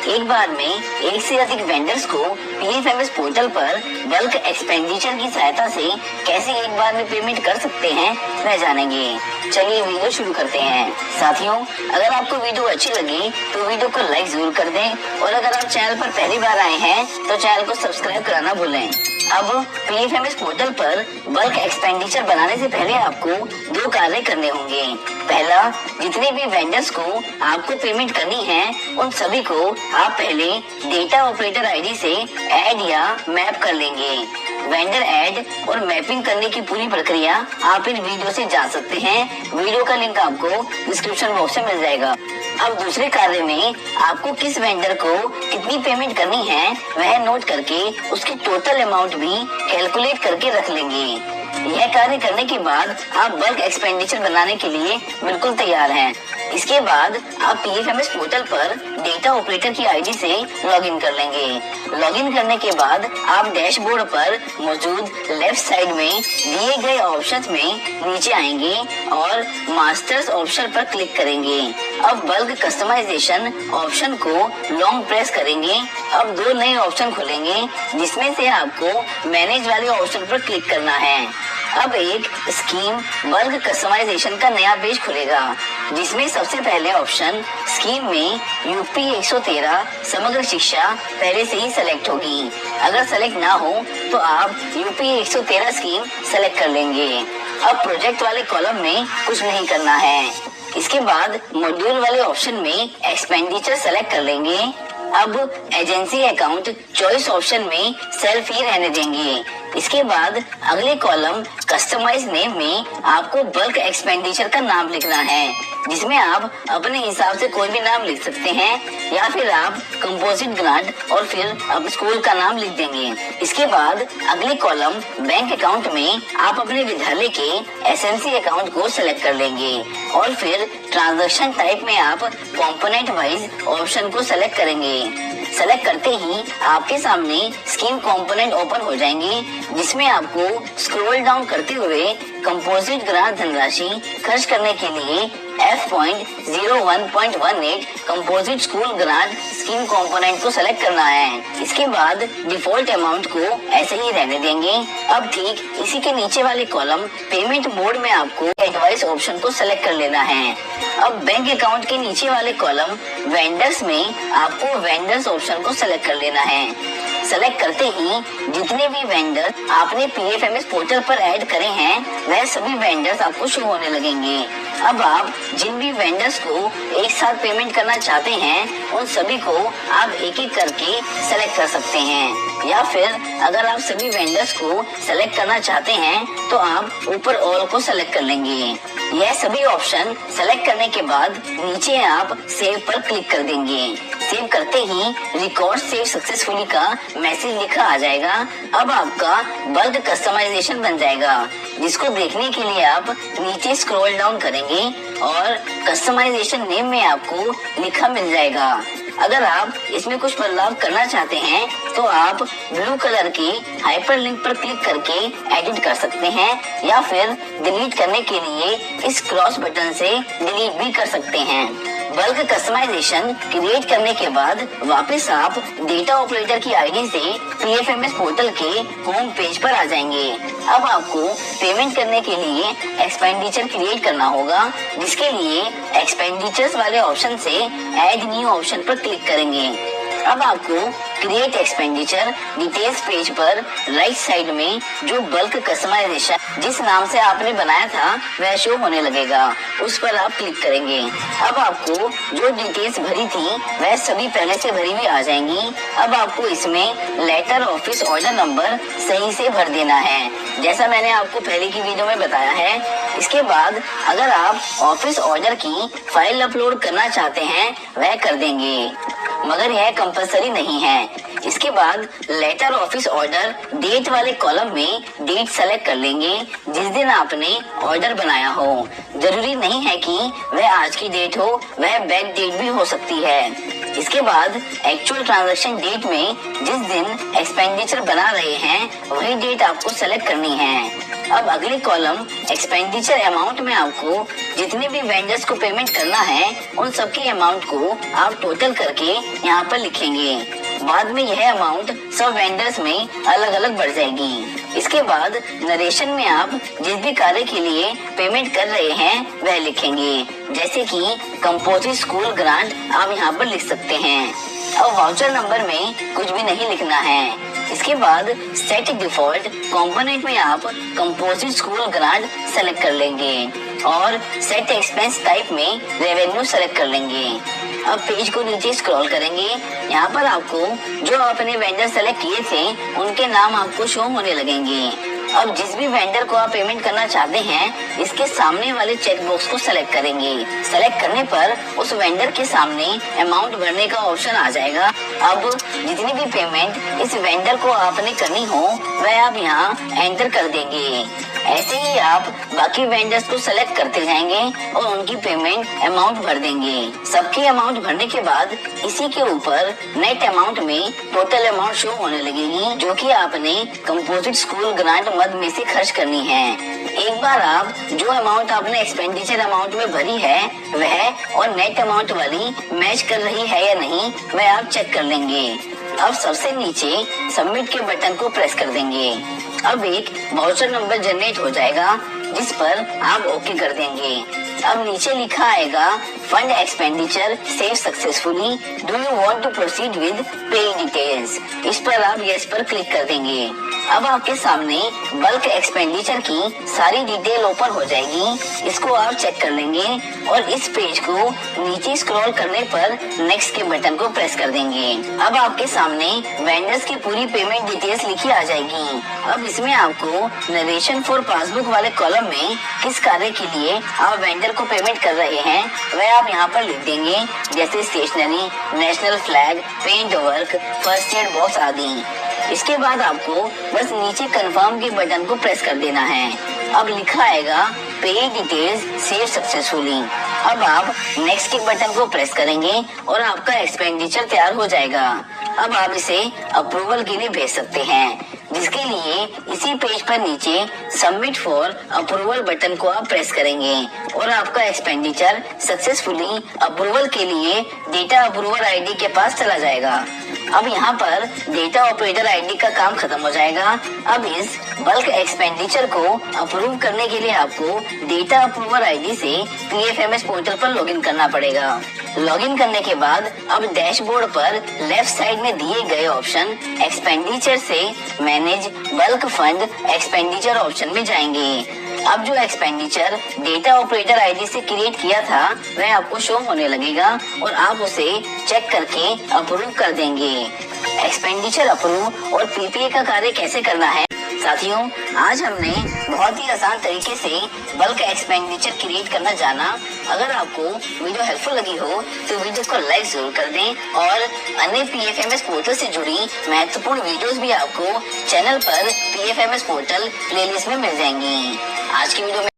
एक बार में एक से अधिक वेंडर्स को पीएफएमएस पोर्टल पर बल्क एक्सपेंडिचर की सहायता से कैसे एक बार में पेमेंट कर सकते हैं वह जानेंगे। चलिए वीडियो शुरू करते हैं। साथियों, अगर आपको वीडियो अच्छी लगी तो वीडियो को लाइक जरूर कर दें और अगर आप चैनल पर पहली बार आए हैं तो चैनल को सब्सक्राइब कराना भूलें। अब पीएफएमएस पोर्टल पर बल्क एक्सपेंडिचर बनाने से पहले आपको 2 कार्य करने होंगे। पहला, जितने भी वेंडर्स को आपको पेमेंट करनी है उन सभी को आप पहले डेटा ऑपरेटर आईडी से ऐड या मैप कर लेंगे। वेंडर ऐड और मैपिंग करने की पूरी प्रक्रिया आप इन वीडियो से जान सकते हैं। वीडियो का लिंक आपको डिस्क्रिप्शन बॉक्स में मिल जाएगा। अब दूसरे कार्य में आपको किस वेंडर को कितनी पेमेंट करनी है वह नोट करके उसकी टोटल अमाउंट भी कैलकुलेट करके रख लेंगे। यह कार्य करने के बाद आप बल्क एक्सपेंडिचर बनाने के लिए बिल्कुल तैयार हैं। इसके बाद आप पीएफएमएस पोर्टल पर डेटा ऑपरेटर की आईडी से लॉगिन कर लेंगे। लॉगिन करने के बाद आप डैशबोर्ड पर मौजूद लेफ्ट साइड में दिए गए ऑप्शंस में नीचे आएंगे और मास्टर्स ऑप्शन पर क्लिक करेंगे। अब बल्क कस्टमाइजेशन ऑप्शन को लॉन्ग प्रेस करेंगे। अब 2 नए ऑप्शन खुलेंगे जिसमें से आपको मैनेज वाले ऑप्शन पर क्लिक करना है। अब एक स्कीम बल्क कस्टमाइजेशन का नया पेज खुलेगा जिसमें सबसे पहले ऑप्शन स्कीम में यूपी 113 समग्र शिक्षा पहले से ही सेलेक्ट होगी। अगर सेलेक्ट ना हो तो आप यूपी 113 स्कीम सेलेक्ट कर लेंगे। अब प्रोजेक्ट वाले कॉलम में कुछ नहीं करना है। इसके बाद मॉड्यूल वाले ऑप्शन में एक्सपेंडिचर सेलेक्ट कर लेंगे। अब एजेंसी अकाउंट चॉइस ऑप्शन में सेल्फ ही रहने देंगे। इसके बाद अगले कॉलम कस्टमाइज नेम में आपको बल्क एक्सपेंडिचर का नाम लिखना है जिसमें आप अपने हिसाब से कोई भी नाम लिख सकते हैं या फिर आप कंपोजिट ग्रांट और फिर अब स्कूल का नाम लिख देंगे। इसके बाद अगले कॉलम बैंक अकाउंट में आप अपने विद्यालय के एसएनसी अकाउंट को सिलेक्ट कर लेंगे और फिर ट्रांजैक्शन टाइप में आप कंपोनेंट वाइज ऑप्शन को सेलेक्ट करेंगे। सेलेक्ट करते ही आपके सामने स्कीम कंपोनेंट ओपन हो जाएंगे जिसमें आपको स्क्रॉल डाउन करते हुए कंपोजिट ग्रांट धनराशि खर्च करने के लिए F.01.18 composite school grant scheme component को सेलेक्ट करना है। इसके बाद डिफॉल्ट अमाउंट को ऐसे ही रहने देंगे। अब ठीक इसी के नीचे वाले कॉलम पेमेंट मोड में आपको एडवाइस ऑप्शन को सेलेक्ट कर लेना है। अब बैंक अकाउंट के नीचे वाले कॉलम वेंडर्स में आपको वेंडर्स ऑप्शन को सेलेक्ट कर लेना है। सेलेक्ट करते ही जितने भी वेंडर आपने पीएफएमएस पोर्टल पर ऐड करे हैं वह सभी वेंडर्स आपको शो होने लगेंगे। अब आप जिन भी वेंडर्स को एक साथ पेमेंट करना चाहते हैं उन सभी को आप एक एक करके सेलेक्ट कर सकते हैं या फिर अगर आप सभी वेंडर्स को सेलेक्ट करना चाहते हैं तो आप ऊपर ऑल को सेलेक्ट कर लेंगे। यह सभी ऑप्शन सेलेक्ट करने के बाद नीचे आप सेव पर क्लिक कर देंगे। सेव करते ही रिकॉर्ड सेव सक्सेसफुली का मैसेज लिखा आ जाएगा। अब आपका बल्क कस्टमाइजेशन बन जाएगा जिसको देखने के लिए आप नीचे स्क्रॉल डाउन करेंगे और कस्टमाइजेशन नेम में आपको लिखा मिल जाएगा। अगर आप इसमें कुछ बदलाव करना चाहते हैं तो आप ब्लू कलर के हाइपरलिंक पर क्लिक करके एडिट कर सकते हैं या फिर डिलीट करने के लिए इस क्रॉस बटन से डिलीट भी कर सकते हैं। बल्क कस्टमाइजेशन क्रिएट करने के बाद वापस आप डेटा ऑपरेटर की आईडी से पीएफएमएस पोर्टल के होम पेज पर आ जाएंगे। अब आपको पेमेंट करने के लिए एक्सपेंडिचर क्रिएट करना होगा जिसके लिए एक्सपेंडिचर्स वाले ऑप्शन से ऐड न्यू ऑप्शन पर क्लिक करेंगे। अब आपको क्रिएट एक्सपेंडिचर डिटेल्स पेज पर राइट साइड में जो बल्क कस्टमाइजेशन जिस नाम से आपने बनाया था वह शो होने लगेगा, उस पर आप क्लिक करेंगे। अब आपको जो डिटेल्स भरी थी वह सभी पहले से भरी हुई आ जाएंगी। अब आपको इसमें लेटर ऑफिस ऑर्डर नंबर सही से भर देना है जैसा मैंने आपको पहले की वीडियो में बताया है। इसके बाद अगर आप ऑफिस ऑर्डर की फाइल अपलोड करना चाहते हैं वह कर देंगे मगर यह कंपलसरी नहीं है। इसके बाद लेटर ऑफिस ऑर्डर डेट वाले कॉलम में डेट सेलेक्ट कर लेंगे जिस दिन आपने ऑर्डर बनाया हो। जरूरी नहीं है कि वह आज की डेट हो, वह बैक डेट भी हो सकती है। इसके बाद एक्चुअल ट्रांजैक्शन डेट में जिस दिन एक्सपेंडिचर बना रहे हैं वही डेट आपको सेलेक्ट करनी है। अब अगले कॉलम एक्सपेंडिचर अमाउंट में आपको जितने भी वेंडर्स को पेमेंट करना है उन सबके अमाउंट को आप टोटल करके यहाँ पर लिखेंगे। बाद में यह अमाउंट सब वेंडर्स में अलग अलग बढ़ जाएगी। इसके बाद नरेशन में आप जिस भी कार्य के लिए पेमेंट कर रहे हैं वह लिखेंगे, जैसे कि कंपोजिट स्कूल ग्रांट आप यहाँ पर लिख सकते हैं। अब वाउचर नंबर में कुछ भी नहीं लिखना है। इसके बाद सेट डिफॉल्ट कंपोनेंट में आप कंपोजिट स्कूल ग्रांट सेलेक्ट कर लेंगे और सेट एक्सपेंस टाइप में रेवेन्यू सेलेक्ट कर लेंगे। अब पेज को नीचे स्क्रॉल करेंगे। यहाँ पर आपको जो आपने वेंडर सेलेक्ट किए थे उनके नाम आपको शो होने लगेंगे। अब जिस भी वेंडर को आप पेमेंट करना चाहते हैं इसके सामने वाले चेक बॉक्स को सेलेक्ट करेंगे। सेलेक्ट करने पर उस वेंडर के सामने अमाउंट भरने का ऑप्शन आ जाएगा। अब जितनी भी पेमेंट इस वेंडर को आपने करनी हो वह आप यहाँ एंटर कर देंगे। ऐसे ही आप बाकी वेंडर्स को सेलेक्ट करते जाएंगे और उनकी पेमेंट अमाउंट भर देंगे। सबकी अमाउंट भरने के बाद इसी के ऊपर नेट अमाउंट में टोटल अमाउंट शो होने लगेगी जो कि आपने कंपोजिट स्कूल ग्रांट मद में से खर्च करनी है। एक बार आप जो अमाउंट आपने एक्सपेंडिचर अमाउंट में भरी है वह और नेट अमाउंट वाली मैच कर रही है या नहीं वह आप चेक कर लेंगे। अब सबसे नीचे सबमिट के बटन को प्रेस कर देंगे। अब एक वाउचर नंबर जनरेट हो जाएगा जिस पर आप ओके कर देंगे। अब नीचे लिखा आएगा fund expenditure save successfully, do you want to proceed with paying details. इस पर आप यस पर क्लिक कर देंगे। अब आपके सामने बल्क एक्सपेंडिचर की सारी डिटेल ओपन हो जाएगी। इसको आप चेक कर लेंगे और इस पेज को नीचे स्क्रॉल करने पर नेक्स्ट के बटन को प्रेस कर देंगे। अब आपके सामने वेंडर्स की पूरी पेमेंट डिटेल्स लिखी आ जाएगी। अब इसमें आपको नरेशन फॉर पासबुक वाले कॉलम में किस कार्य के लिए आप वेंडर को पेमेंट कर रहे हैं वह आप यहाँ पर लिख देंगे, जैसे stationery, national flag, paint work, first aid box आदि। इसके बाद आपको बस नीचे कंफर्म के बटन को प्रेस कर देना है। अब लिखा आएगा पे डिटेल्स सेव सक्सेसफुली। अब आप नेक्स्ट के बटन को प्रेस करेंगे और आपका एक्सपेंडिचर तैयार हो जाएगा। अब आप इसे अप्रूवल के लिए भेज सकते हैं, जिसके लिए इसी पेज पर नीचे सबमिट फॉर अप्रूवल बटन को आप प्रेस करेंगे और आपका एक्सपेंडिचर सक्सेसफुली अप्रूवल के लिए डेटा अप्रूवल आईडी के पास चला जाएगा। अब यहाँ पर डेटा ऑपरेटर आईडी का काम खत्म हो जाएगा। अब इस बल्क एक्सपेंडिचर को अप्रूव करने के लिए आपको डेटा अप्रूवल आईडी से पीएफएमएस पोर्टल पर लॉगिन करना पड़ेगा। लॉगिन करने के बाद अब डैशबोर्ड पर लेफ्ट साइड में दिए गए ऑप्शन एक्सपेंडिचर से manage bulk fund expenditure option में जाएंगे। अब जो एक्सपेंडिचर डेटा ऑपरेटर आईडी से क्रिएट किया था वह आपको शो होने लगेगा और आप उसे चेक करके अप्रूव कर देंगे। एक्सपेंडिचर अप्रूव और पीपीए का कार्य कैसे करना है साथियों, आज हमने बहुत ही आसान तरीके से बल्क एक्सपेंडिचर क्रिएट करना जाना। अगर आपको वीडियो हेल्पफुल लगी हो तो वीडियो को लाइक जरूर कर दें और अन्य पीएफएमएस पोर्टल से जुड़ी महत्वपूर्ण वीडियोस भी आपको चैनल पर पीएफएमएस पोर्टल प्लेलिस्ट में मिल जाएंगी। आज की वीडियो में